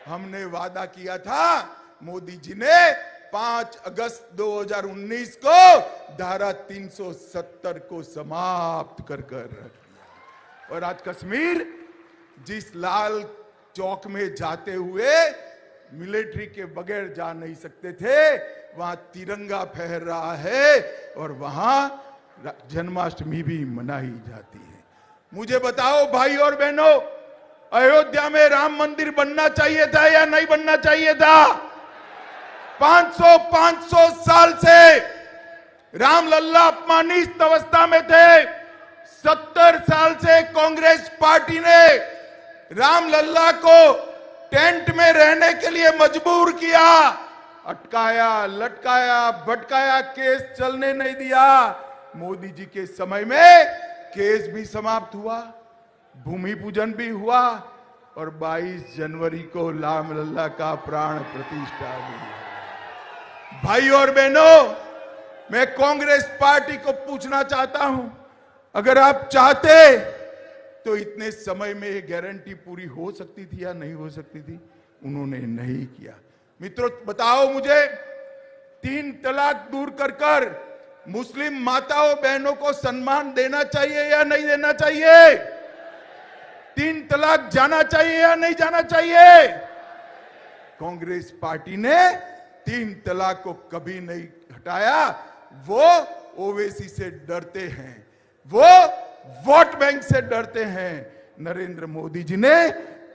हमने वादा किया था, मोदी जी ने 5 अगस्त 2019 को धारा 370 को समाप्त कर रख दिया। और आज कश्मीर जिस लाल चौक में जाते हुए मिलिट्री के बगैर जा नहीं सकते थे, वहां तिरंगा फहर रहा है और वहां जन्माष्टमी भी मनाई जाती है। मुझे बताओ भाई और बहनों, अयोध्या में राम मंदिर बनना चाहिए था या नहीं बनना चाहिए था? 500 साल से राम लल्ला अपमानित अवस्था में थे। 70 साल से कांग्रेस पार्टी ने राम लल्ला को टेंट में रहने के लिए मजबूर किया, अटकाया, लटकाया, भटकाया, केस चलने नहीं दिया। मोदी जी के समय में केस भी समाप्त हुआ, भूमि पूजन भी हुआ और 22 जनवरी को राम लल्ला का प्राण प्रतिष्ठा भी हुआ। भाई और बहनों, मैं कांग्रेस पार्टी को पूछना चाहता हूं, अगर आप चाहते तो इतने समय में ये गारंटी पूरी हो सकती थी या नहीं हो सकती थी? उन्होंने नहीं किया। मित्रों बताओ मुझे, 3 तलाक दूर कर मुस्लिम माताओं बहनों को सम्मान देना चाहिए या नहीं देना चाहिए? 3 तलाक जाना चाहिए या नहीं जाना चाहिए? कांग्रेस पार्टी ने 3 तलाक को कभी नहीं हटाया। वो ओवैसी से डरते हैं, वो वोट बैंक से डरते हैं। नरेंद्र मोदी जी ने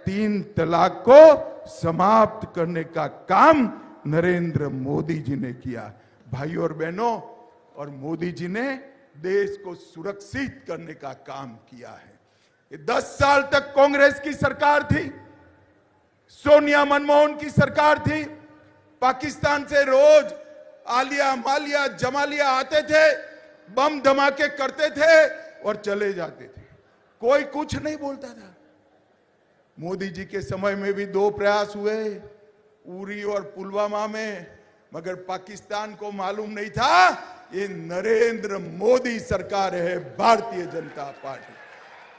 3 तलाक को समाप्त करने का काम नरेंद्र मोदी जी ने किया। भाई और बहनों, और मोदी जी ने देश को सुरक्षित करने का काम किया है। ये 10 साल तक कांग्रेस की सरकार थी, सोनिया मनमोहन की सरकार थी। पाकिस्तान से रोज आलिया, मालिया, जमालिया आते थे, बम धमाके करते थे और चले जाते थे, कोई कुछ नहीं बोलता था। मोदी जी के समय में भी 2 प्रयास हुए, उरी और पुलवामा में, मगर पाकिस्तान को मालूम नहीं था ये नरेंद्र मोदी सरकार है, भारतीय जनता पार्टी।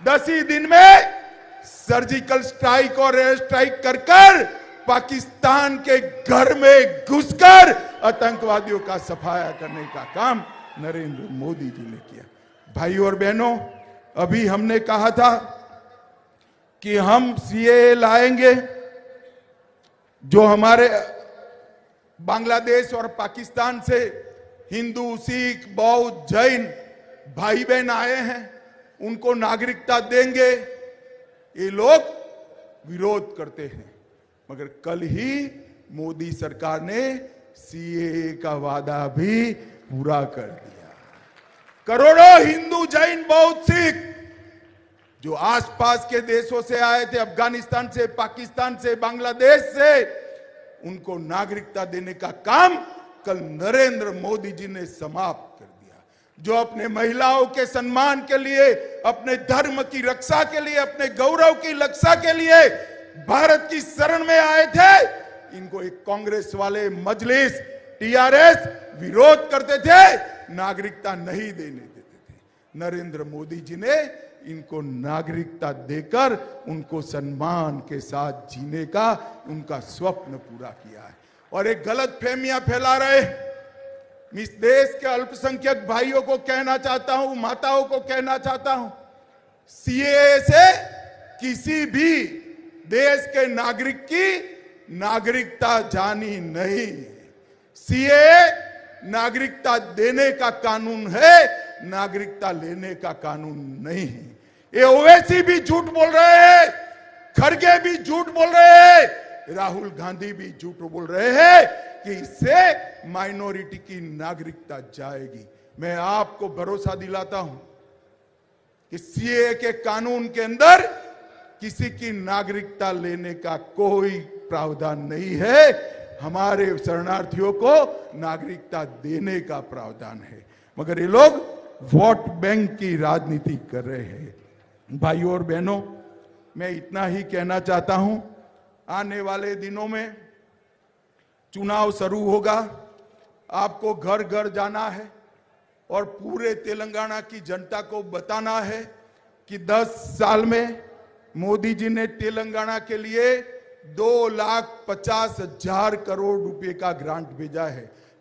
10 ही दिन में सर्जिकल स्ट्राइक और एयर स्ट्राइक कर पाकिस्तान के घर में घुसकर आतंकवादियों का सफाया करने का काम नरेंद्र मोदी जी ने किया। भाई और बहनों, अभी हमने कहा था कि हम सीएए लाएंगे, जो हमारे बांग्लादेश और पाकिस्तान से हिंदू, सिख, बौद्ध, जैन भाई बहन आए हैं, उनको नागरिकता देंगे। ये लोग विरोध करते हैं, मगर कल ही मोदी सरकार ने सीएए का वादा भी पूरा कर दिया। करोड़ों हिंदू, जैन, बौद्ध, सिख जो आसपास के देशों से आए थे, अफगानिस्तान से, पाकिस्तान से, बांग्लादेश से, उनको नागरिकता देने का काम कल नरेंद्र मोदी जी ने समाप्त कर दिया। जो अपने महिलाओं के सम्मान के लिए, अपने धर्म की रक्षा के लिए, अपने गौरव की रक्षा के लिए भारत की शरण में आए थे, इनको एक कांग्रेस वाले मजलिस, टीआरएस विरोध करते थे, नागरिकता नहीं देने देते थे। नरेंद्र मोदी जी ने इनको नागरिकता देकर उनको सम्मान के साथ जीने का उनका स्वप्न पूरा किया है। और एक गलत फहमियां फैला रहे, इस देश के अल्पसंख्यक भाइयों को कहना चाहता हूं, माताओं को कहना चाहता हूं, सीएए से किसी भी देश के नागरिक की नागरिकता जानी नहीं। सीएए नागरिकता देने का कानून है, नागरिकता लेने का कानून नहीं है। ये ओवैसी भी झूठ बोल रहे हैं, खड़गे भी झूठ बोल रहे हैं, राहुल गांधी भी झूठ बोल रहे हैं कि इससे माइनॉरिटी की नागरिकता जाएगी। मैं आपको भरोसा दिलाता हूं कि सीएए के कानून के अंदर किसी की नागरिकता लेने का कोई प्रावधान नहीं है। हमारे शरणार्थियों को नागरिकता देने का प्रावधान है, मगर ये लोग वोट बैंक की राजनीति कर रहे हैं। भाइयों और बहनों, मैं इतना ही कहना चाहता हूं, आने वाले दिनों में चुनाव शुरू होगा, आपको घर घर जाना है और पूरे तेलंगाना की जनता को बताना है कि 10 साल में मोदी जी ने तेलंगाना के लिए 2,50,000 करोड़ रुपए का ग्रांट भेजा है।